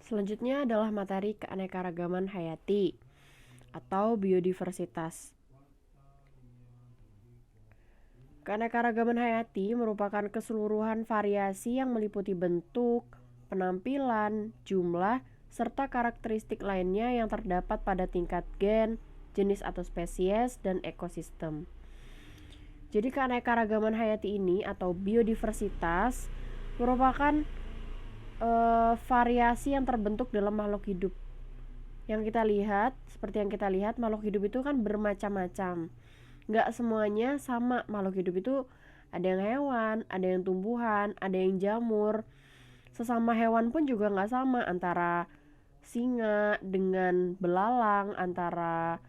Selanjutnya adalah materi keanekaragaman hayati atau biodiversitas. Keanekaragaman hayati merupakan keseluruhan variasi yang meliputi bentuk, penampilan, jumlah, serta karakteristik lainnya yang terdapat pada tingkat gen, jenis atau spesies, dan ekosistem. Jadi keanekaragaman hayati ini atau biodiversitas merupakan variasi yang terbentuk dalam makhluk hidup. Yang kita lihat, seperti yang kita lihat, makhluk hidup itu kan bermacam-macam. Nggak semuanya sama. Makhluk hidup itu ada yang hewan, ada yang tumbuhan, ada yang jamur. Sesama hewan pun juga nggak sama, antara singa dengan belalang, antara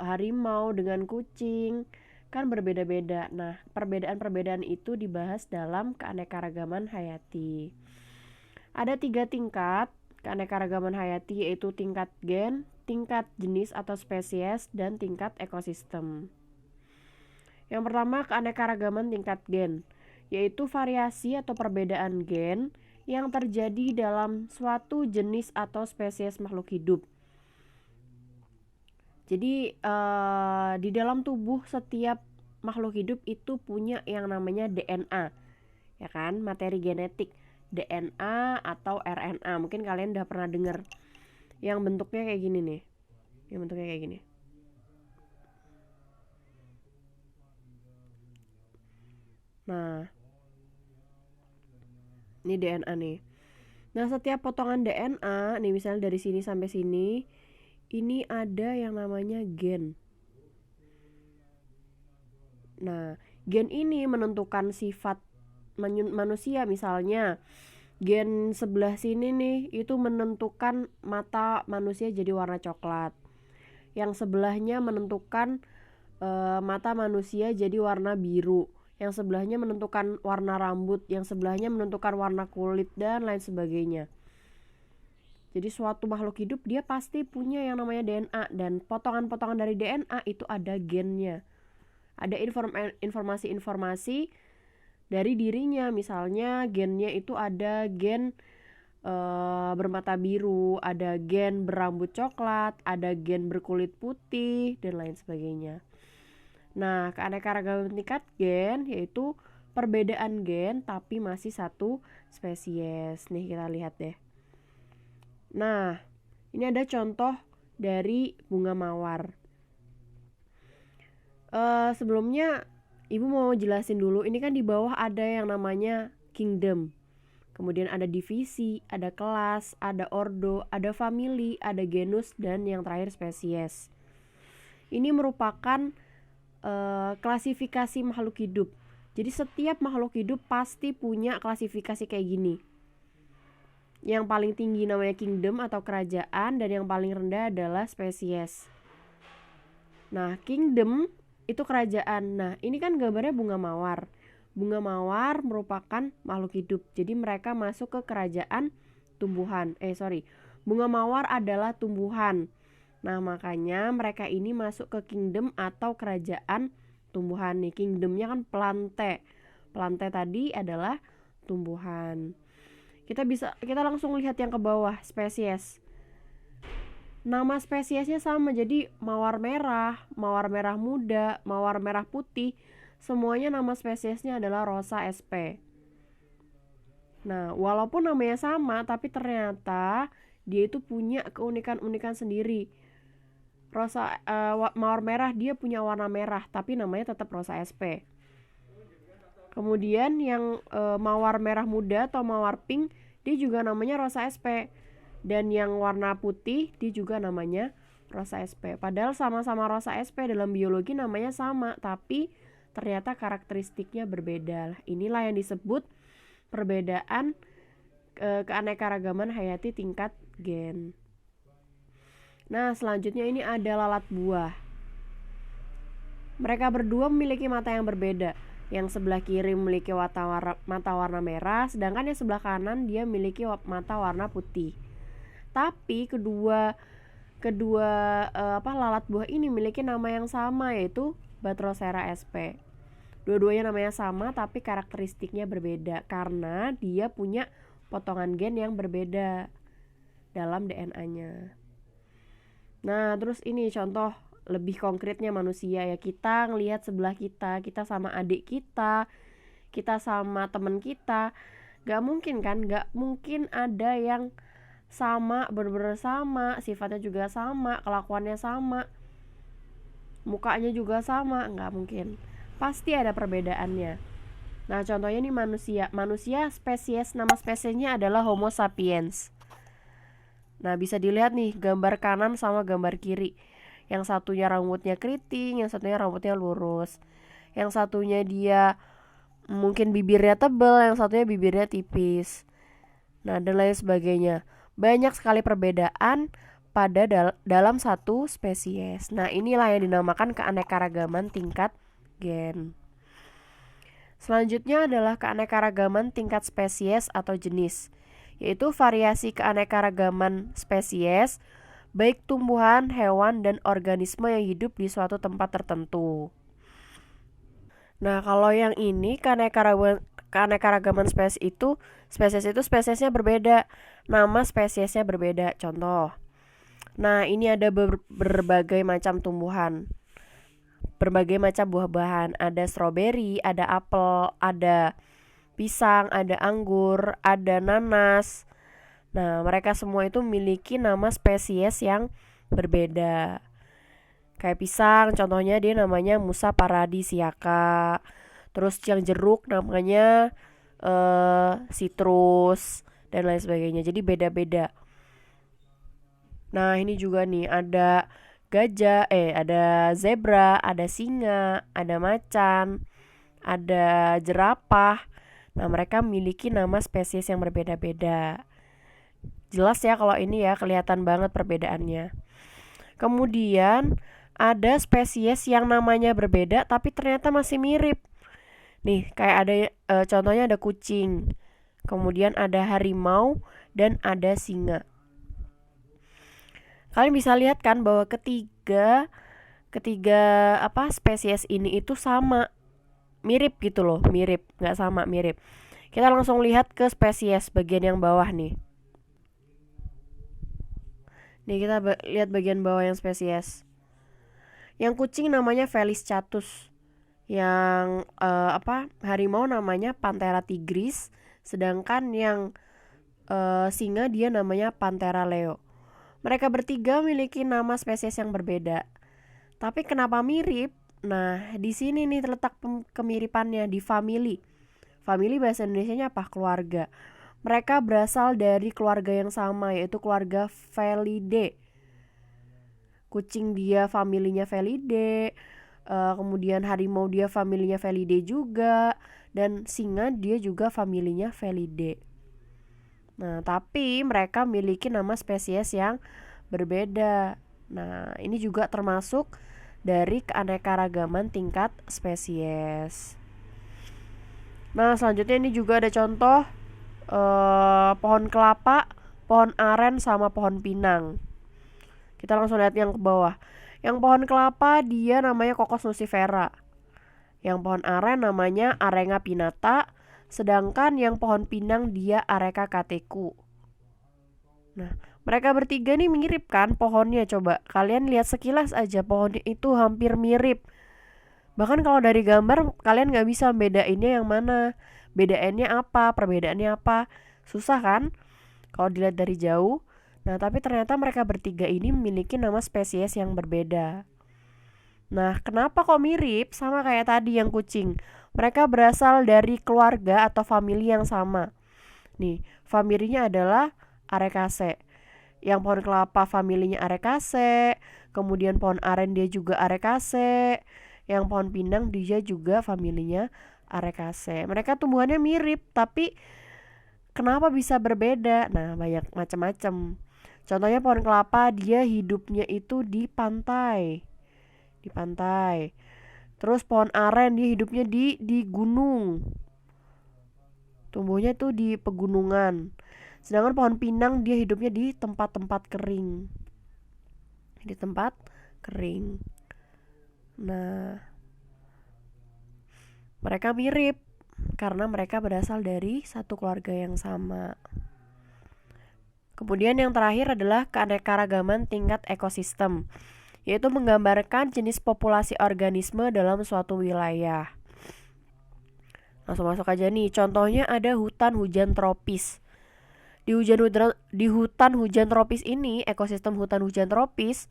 harimau dengan kucing, kan berbeda-beda. Nah, perbedaan-perbedaan itu dibahas dalam keanekaragaman hayati. Ada 3 tingkat keanekaragaman hayati, yaitu tingkat gen, tingkat jenis atau spesies, dan tingkat ekosistem. Yang pertama, keanekaragaman tingkat gen, yaitu variasi atau perbedaan gen yang terjadi dalam suatu jenis atau spesies makhluk hidup. Jadi di dalam tubuh setiap makhluk hidup itu punya yang namanya DNA, ya kan, materi genetik, DNA atau RNA. Mungkin kalian udah pernah dengar yang bentuknya kayak gini nih, yang bentuknya kayak gini. Nah, ini DNA nih. Nah, setiap potongan DNA nih, misalnya dari sini sampai sini, ini ada yang namanya gen. Nah, gen ini menentukan sifat manusia. Misalnya gen sebelah sini nih, itu menentukan mata manusia jadi warna coklat. Yang sebelahnya menentukan mata manusia jadi warna biru. Yang sebelahnya menentukan warna rambut. Yang sebelahnya menentukan warna kulit, dan lain sebagainya. Jadi suatu makhluk hidup dia pasti punya yang namanya DNA, dan potongan-potongan dari DNA itu ada gennya. Ada informasi-informasi dari dirinya. Misalnya gennya itu ada gen bermata biru, ada gen berambut coklat, ada gen berkulit putih, dan lain sebagainya. Nah, keanekaragaman tingkat gen yaitu perbedaan gen tapi masih satu spesies. Nih kita lihat deh. Nah, ini ada contoh dari bunga mawar. Sebelumnya Ibu mau jelasin dulu, ini kan di bawah ada yang namanya kingdom. Kemudian ada divisi, ada kelas, ada ordo, ada famili, ada genus, dan yang terakhir spesies. Ini merupakan klasifikasi makhluk hidup. Jadi setiap makhluk hidup pasti punya klasifikasi kayak gini. Yang paling tinggi namanya kingdom atau kerajaan, dan yang paling rendah adalah spesies. Nah, kingdom itu kerajaan. Nah, ini kan gambarnya bunga mawar. Bunga mawar merupakan makhluk hidup. Jadi mereka masuk ke kerajaan tumbuhan. Bunga mawar adalah tumbuhan. Nah, makanya mereka ini masuk ke kingdom atau kerajaan tumbuhan nih. Kingdomnya kan plante. Plante tadi adalah tumbuhan. Kita langsung lihat yang ke bawah, spesies. Nama spesiesnya sama, jadi mawar merah muda, mawar merah putih, semuanya nama spesiesnya adalah Rosa sp. Nah, walaupun namanya sama, tapi ternyata dia itu punya keunikan-unikan sendiri. Mawar merah dia punya warna merah, tapi namanya tetap Rosa sp. Kemudian yang mawar merah muda atau mawar pink, dia juga namanya Rosa sp. Dan yang warna putih dia juga namanya Rosa sp. Padahal sama-sama Rosa sp, dalam biologi namanya sama, tapi ternyata karakteristiknya berbeda. Inilah yang disebut perbedaan keanekaragaman hayati tingkat gen. Nah, selanjutnya ini ada lalat buah. Mereka berdua memiliki mata yang berbeda. Yang sebelah kiri memiliki mata warna merah, sedangkan yang sebelah kanan dia memiliki mata warna putih. Tapi kedua lalat buah ini memiliki nama yang sama, yaitu Batrocera sp. Dua-duanya namanya sama, tapi karakteristiknya berbeda karena dia punya potongan gen yang berbeda dalam DNA-nya. Nah, terus ini contoh lebih konkretnya manusia ya. Kita ngelihat sebelah kita sama adik kita sama teman kita. Gak mungkin kan, gak mungkin ada yang sama, bener-bener sama, sifatnya juga sama, kelakuannya sama, mukanya juga sama, gak mungkin. Pasti ada perbedaannya. Nah, contohnya nih manusia spesies, nama spesiesnya adalah Homo sapiens. Nah, bisa dilihat nih gambar kanan sama gambar kiri. Yang satunya rambutnya keriting, yang satunya rambutnya lurus. Yang satunya dia mungkin bibirnya tebal, yang satunya bibirnya tipis. Nah, dan lain sebagainya. Banyak sekali perbedaan pada dalam satu spesies. Nah, inilah yang dinamakan keanekaragaman tingkat gen. Selanjutnya adalah keanekaragaman tingkat spesies atau jenis, yaitu variasi keanekaragaman spesies, baik tumbuhan, hewan, dan organisme yang hidup di suatu tempat tertentu. Nah, kalau yang ini keanekaragaman spesiesnya berbeda, nama spesiesnya berbeda. Contoh, nah ini ada berbagai macam tumbuhan, berbagai macam buah-buahan. Ada stroberi, ada apel, ada pisang, ada anggur, ada nanas. Nah, mereka semua itu memiliki nama spesies yang berbeda. Kayak pisang, contohnya dia namanya Musa paradisiaca. Terus yang jeruk namanya citrus dan lain sebagainya. Jadi beda-beda. Nah, ini juga nih ada gajah, ada zebra, ada singa, ada macan, ada jerapah. Nah, mereka memiliki nama spesies yang berbeda-beda. Jelas ya kalau ini ya, kelihatan banget perbedaannya. Kemudian ada spesies yang namanya berbeda tapi ternyata masih mirip. Nih, kayak ada contohnya ada kucing. Kemudian ada harimau dan ada singa. Kalian bisa lihat kan bahwa ketiga spesies ini itu sama, mirip gitu loh, mirip, nggak sama, mirip. Kita langsung lihat ke spesies bagian yang bawah nih. Nih kita lihat bagian bawah yang spesies. Yang kucing namanya Felis catus. Yang harimau namanya Panthera tigris, sedangkan yang singa dia namanya Panthera leo. Mereka bertiga memiliki nama spesies yang berbeda. Tapi kenapa mirip? Nah, di sini nih terletak kemiripannya di famili. Famili bahasa Indonesianya apa? Keluarga. Mereka berasal dari keluarga yang sama, yaitu keluarga Felidae. Kucing dia familinya Felidae, kemudian harimau dia familinya Felidae juga, dan singa dia juga familinya Felidae. Nah, tapi mereka memiliki nama spesies yang berbeda. Nah, ini juga termasuk dari keanekaragaman tingkat spesies. Nah, selanjutnya ini juga ada contoh pohon kelapa, pohon aren, sama pohon pinang. Kita langsung lihat yang ke bawah. Yang pohon kelapa dia namanya Cocos nucifera. Yang pohon aren namanya Arenga pinnata. Sedangkan yang pohon pinang dia Areca catechu. Nah, mereka bertiga nih mirip kan pohonnya. Coba kalian lihat sekilas aja, pohonnya itu hampir mirip. Bahkan kalau dari gambar kalian gak bisa bedainnya yang mana, bedainnya apa, perbedaannya apa. Susah kan kalau dilihat dari jauh. Nah, tapi ternyata mereka bertiga ini memiliki nama spesies yang berbeda. Nah, kenapa kok mirip? Sama kayak tadi yang kucing. Mereka berasal dari keluarga atau famili yang sama. Nih, familinya adalah Arecaceae. Yang pohon kelapa familinya Arecaceae. Kemudian pohon aren dia juga Arecaceae. Yang pohon pinang dia juga familinya Arecaceae. Mereka tumbuhannya mirip, tapi kenapa bisa berbeda? Nah, banyak macam-macam. Contohnya pohon kelapa dia hidupnya itu di pantai. Di pantai. Terus pohon aren dia hidupnya di gunung. Tumbuhnya tuh di pegunungan. Sedangkan pohon pinang dia hidupnya di tempat-tempat kering. Di tempat kering. Nah, mereka mirip. karena mereka berasal dari satu keluarga yang sama. Kemudian yang terakhir adalah keanekaragaman tingkat ekosistem, yaitu menggambarkan jenis populasi organisme dalam suatu wilayah. Langsung masuk aja nih, contohnya ada hutan hujan tropis. Di hutan hujan tropis ini, ekosistem hutan hujan tropis,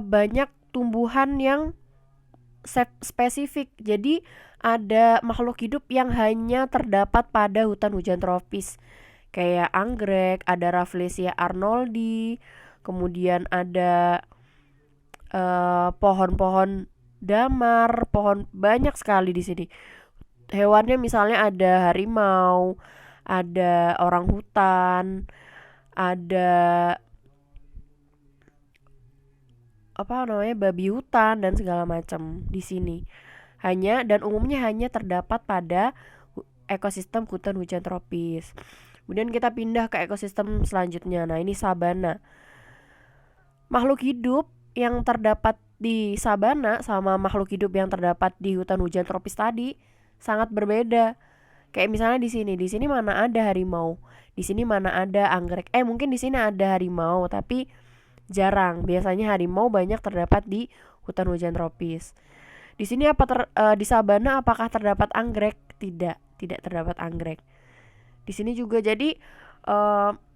banyak tumbuhan yang spesifik. Jadi ada makhluk hidup yang hanya terdapat pada hutan hujan tropis. Kayak anggrek, ada Rafflesia arnoldi, kemudian ada pohon-pohon damar, pohon banyak sekali di sini. Hewannya misalnya ada harimau, ada orang hutan, ada babi hutan dan segala macam di sini. Umumnya hanya terdapat pada ekosistem hutan hujan tropis. Kemudian kita pindah ke ekosistem selanjutnya. Nah, ini sabana. Makhluk hidup yang terdapat di sabana sama makhluk hidup yang terdapat di hutan hujan tropis tadi sangat berbeda. Kayak misalnya di sini mana ada harimau, di sini mana ada anggrek. Mungkin di sini ada harimau, tapi jarang. Biasanya harimau banyak terdapat di hutan hujan tropis. Di sini di sabana apakah terdapat anggrek? Tidak terdapat anggrek. Di sini juga jadi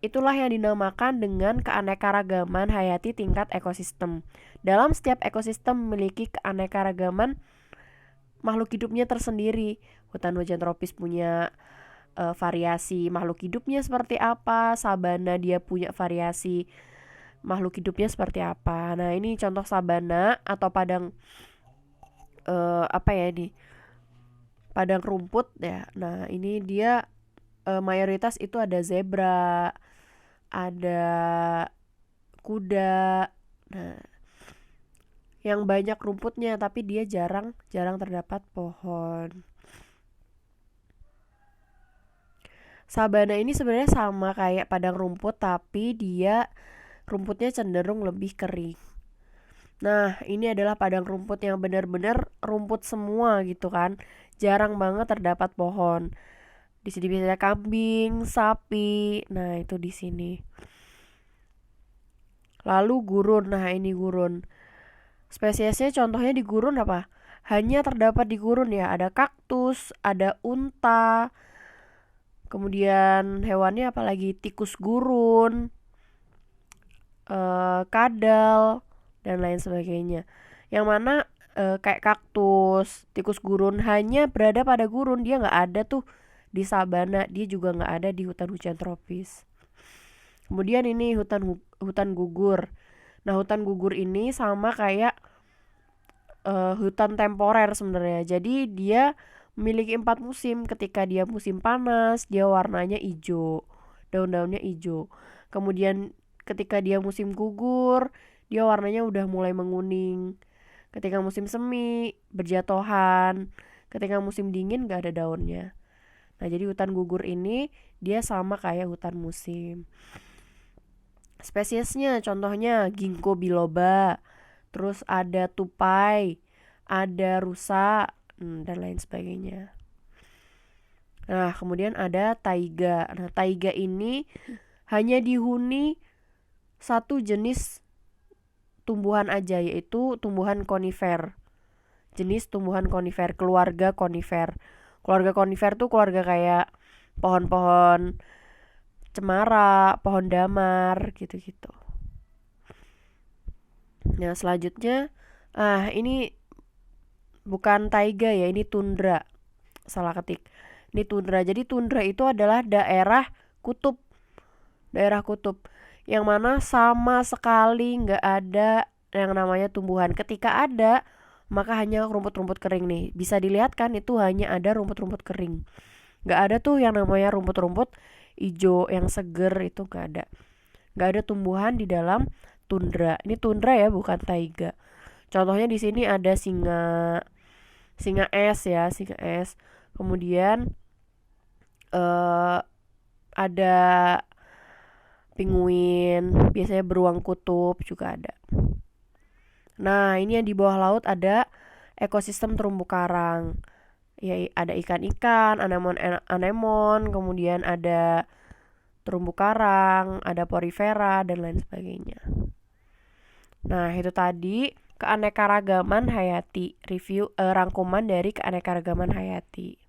itulah yang dinamakan dengan keanekaragaman hayati tingkat ekosistem. Dalam setiap ekosistem memiliki keanekaragaman makhluk hidupnya tersendiri. Hutan hujan tropis punya variasi makhluk hidupnya seperti apa, sabana dia punya variasi makhluk hidupnya seperti apa. Nah, ini contoh sabana atau padang padang rumput ya. Nah, ini dia mayoritas itu ada zebra, ada kuda. Nah, yang banyak rumputnya tapi dia jarang terdapat pohon. Sabana ini sebenarnya sama kayak padang rumput, tapi dia rumputnya cenderung lebih kering. Nah, ini adalah padang rumput yang benar-benar rumput semua gitu kan. Jarang banget terdapat pohon. Di sini biasanya kambing, sapi. Nah, itu di sini. Lalu gurun. Nah, ini gurun. Spesiesnya contohnya di gurun apa? Hanya terdapat di gurun ya. Ada kaktus, ada unta. Kemudian hewannya apalagi tikus gurun, kadal dan lain sebagainya. Yang mana kayak kaktus, tikus gurun hanya berada pada gurun, dia nggak ada tuh di sabana, dia juga nggak ada di hutan hujan tropis. Kemudian ini hutan gugur. Nah, hutan gugur ini sama kayak hutan temporer sebenarnya. Jadi dia memiliki 4 musim. Ketika dia musim panas, dia warnanya hijau, daun-daunnya hijau. Kemudian ketika dia musim gugur, dia warnanya udah mulai menguning. Ketika musim semi, berjatuhan. Ketika musim dingin gak ada daunnya. Nah, jadi hutan gugur ini dia sama kayak hutan musim. Spesiesnya contohnya ginkgo biloba, terus ada tupai, ada rusa, dan lain sebagainya. Nah, kemudian ada taiga. Nah, taiga ini hanya dihuni satu jenis tumbuhan aja, yaitu tumbuhan konifer. Jenis tumbuhan konifer, keluarga konifer. Keluarga konifer tuh keluarga kayak pohon-pohon cemara, pohon damar, gitu-gitu. Nah, selanjutnya ini bukan taiga ya, ini tundra. Salah ketik. Ini tundra. Jadi tundra itu adalah daerah kutub. Daerah kutub yang mana sama sekali nggak ada yang namanya tumbuhan. Ketika ada, maka hanya rumput-rumput kering nih. Bisa dilihat kan, itu hanya ada rumput-rumput kering. Nggak ada tuh yang namanya rumput-rumput hijau yang seger, itu nggak ada. Nggak ada tumbuhan di dalam tundra. Ini tundra ya, bukan taiga. Contohnya di sini ada singa es ya, singa es. Kemudian ada penguin, biasanya beruang kutub juga ada. Nah, ini yang di bawah laut ada ekosistem terumbu karang. Ya, ada ikan-ikan, anemon, kemudian ada terumbu karang, ada porifera dan lain sebagainya. Nah, itu tadi keanekaragaman hayati, rangkuman dari keanekaragaman hayati.